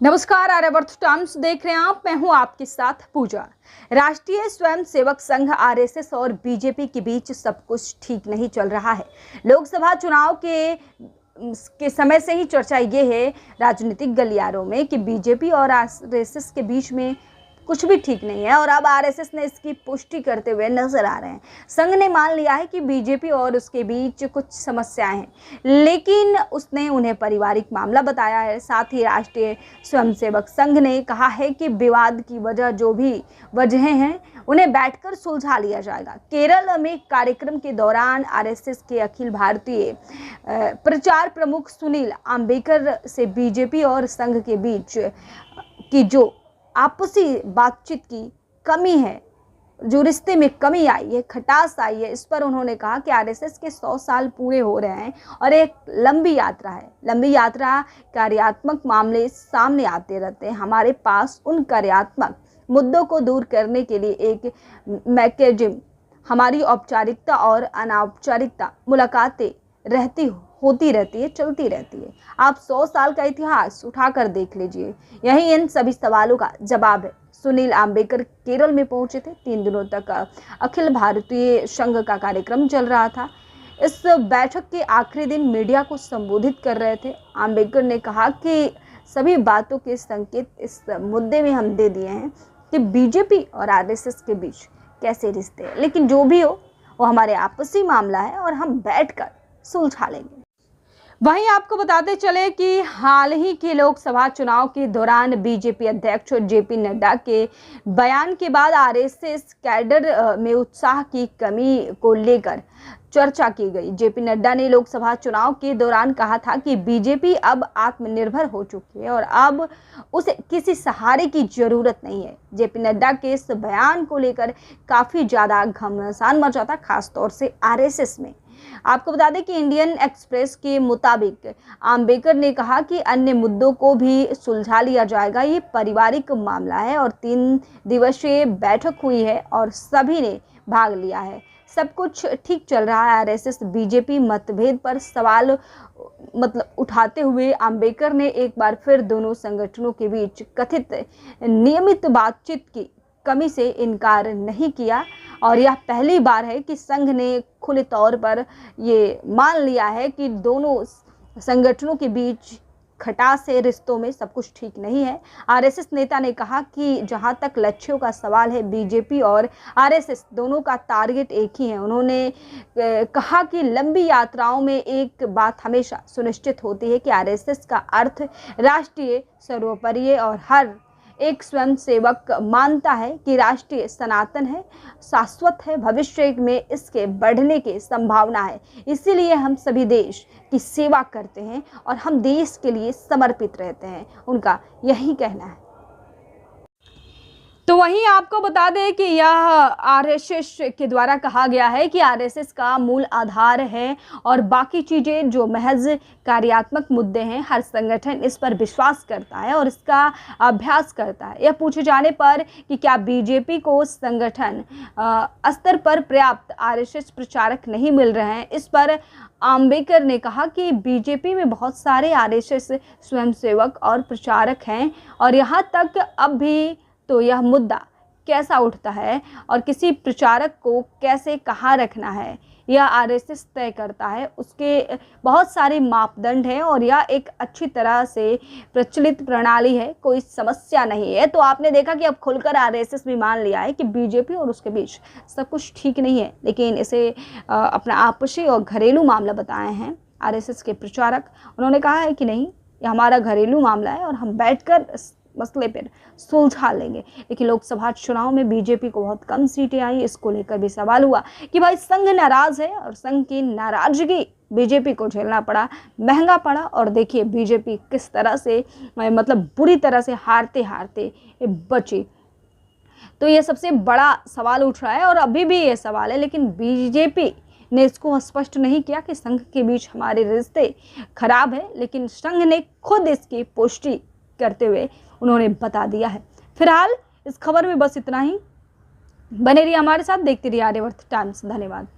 नमस्कार, आर्यावर्त टाइम्स देख रहे हैं आप। मैं हूं आपके साथ पूजा। राष्ट्रीय स्वयंसेवक संघ आरएसएस और बीजेपी के बीच सब कुछ ठीक नहीं चल रहा है। लोकसभा चुनाव के समय से ही चर्चा ये है राजनीतिक गलियारों में कि बीजेपी और आरएसएस के बीच में कुछ भी ठीक नहीं है, और अब आरएसएस ने इसकी पुष्टि करते हुए नजर आ रहे हैं। संघ ने मान लिया है कि बीजेपी और उसके बीच कुछ समस्याएं हैं, लेकिन उसने उन्हें पारिवारिक मामला बताया है। साथ ही राष्ट्रीय स्वयंसेवक संघ ने कहा है कि विवाद की वजह जो भी वजहें हैं उन्हें बैठकर सुलझा लिया जाएगा। केरल में कार्यक्रम के दौरान आरएसएस के अखिल भारतीय प्रचार प्रमुख सुनील आम्बेकर से बीजेपी और संघ के बीच की जो आपसी बातचीत की कमी है, जो रिश्ते में कमी आई है, खटास आई है, इस पर उन्होंने कहा कि आरएसएस के 100 साल पूरे हो रहे हैं और एक लंबी यात्रा है। लंबी यात्रा, कार्यात्मक मामले सामने आते रहते हैं। हमारे पास उन कार्यात्मक मुद्दों को दूर करने के लिए एक मैकेनिज्म, हमारी औपचारिकता और अनौपचारिकता मुलाकातें होती रहती है, चलती रहती है। आप 100 साल का इतिहास उठाकर देख लीजिए, यही इन सभी सवालों का जवाब है। सुनील आम्बेकर केरल में पहुंचे थे। 3 दिनों तक अखिल भारतीय संघ का कार्यक्रम चल रहा था। इस बैठक के आखिरी दिन मीडिया को संबोधित कर रहे थे। आम्बेकर ने कहा कि सभी बातों के संकेत इस मुद्दे में हम दे दिए हैं कि बीजेपी और आरएसएस के बीच कैसे रिश्ते हैं, लेकिन जो भी हो वो हमारे आपसी मामला है और हम बैठकर सुलझा लेंगे। वहीं आपको बताते चले कि हाल ही के लोकसभा चुनाव के दौरान बीजेपी अध्यक्ष जेपी नड्डा के बयान के बाद आरएसएस कैडर में उत्साह की कमी को लेकर चर्चा की गई। जेपी नड्डा ने लोकसभा चुनाव के दौरान कहा था कि बीजेपी अब आत्मनिर्भर हो चुकी है और अब उसे किसी सहारे की जरूरत नहीं है। जेपी नड्डा के इस बयान को लेकर काफी ज्यादा घमासान मचा था, खासतौर से आरएसएस में। आपको बता दें कि इंडियन एक्सप्रेस के मुताबिक आम्बेकर ने कहा कि अन्य मुद्दों को भी सुलझा लिया जाएगा। ये पारिवारिक मामला है और 3 दिवसीय बैठक हुई है और सभी ने भाग लिया है। सब कुछ ठीक चल रहा है। आरएसएस बीजेपी मतभेद पर सवाल उठाते हुए आम्बेकर ने एक बार फिर दोनों संगठनों के बीच कथित नियमित बातचीत की कमी से इनकार नहीं किया, और यह पहली बार है कि संघ ने खुले तौर पर ये मान लिया है कि दोनों संगठनों के बीच खटास है, रिश्तों में सब कुछ ठीक नहीं है। आरएसएस नेता ने कहा कि जहां तक लक्ष्यों का सवाल है, बीजेपी और आरएसएस दोनों का टारगेट एक ही है। उन्होंने कहा कि लंबी यात्राओं में एक बात हमेशा सुनिश्चित होती है कि आरएसएस का अर्थ राष्ट्रीय सर्वोपरि है और हर एक स्वयंसेवक मानता है कि राष्ट्रीय सनातन है, शाश्वत है, भविष्य में इसके बढ़ने की संभावना है। इसीलिए हम सभी देश की सेवा करते हैं और हम देश के लिए समर्पित रहते हैं, उनका यही कहना है। तो वहीं आपको बता दें कि यह आरएसएस के द्वारा कहा गया है कि आरएसएस का मूल आधार है और बाकी चीज़ें जो महज कार्यात्मक मुद्दे हैं, हर संगठन इस पर विश्वास करता है और इसका अभ्यास करता है। यह पूछे जाने पर कि क्या बीजेपी को संगठन स्तर पर पर्याप्त आरएसएस प्रचारक नहीं मिल रहे हैं, इस पर आम्बेकर ने कहा कि बीजेपी में बहुत सारे आरएसएस स्वयंसेवक और प्रचारक हैं और यहाँ तक अब भी तो यह मुद्दा कैसा उठता है और किसी प्रचारक को कैसे कहाँ रखना है, यह आरएसएस तय करता है। उसके बहुत सारे मापदंड हैं और यह एक अच्छी तरह से प्रचलित प्रणाली है, कोई समस्या नहीं है। तो आपने देखा कि अब खुलकर आरएसएस भी मान लिया है कि बीजेपी और उसके बीच सब कुछ ठीक नहीं है, लेकिन इसे अपना आपसी और घरेलू मामला बताए हैं आरएसएस के प्रचारक। उन्होंने कहा है कि नहीं, ये हमारा घरेलू मामला है और हम बैठकर मसले पर सुलझा लेंगे। लेकिन लोकसभा चुनाव में बीजेपी को बहुत कम सीटें आई, इसको लेकर भी सवाल हुआ कि भाई संघ नाराज है और संघ की नाराजगी बीजेपी को झेलना पड़ा, महंगा पड़ा। और देखिए बीजेपी किस तरह से बुरी तरह से हारते हारते बची। तो ये सबसे बड़ा सवाल उठ रहा है और अभी भी ये सवाल है, लेकिन बीजेपी ने इसको स्पष्ट नहीं किया कि संघ के बीच हमारे रिश्ते खराब है, लेकिन संघ ने खुद इसकी पुष्टि करते हुए उन्होंने बता दिया है। फिलहाल इस खबर में बस इतना ही। बने रहिए हमारे साथ, देखते रहिए आर्यावर्त टाइम्स। धन्यवाद।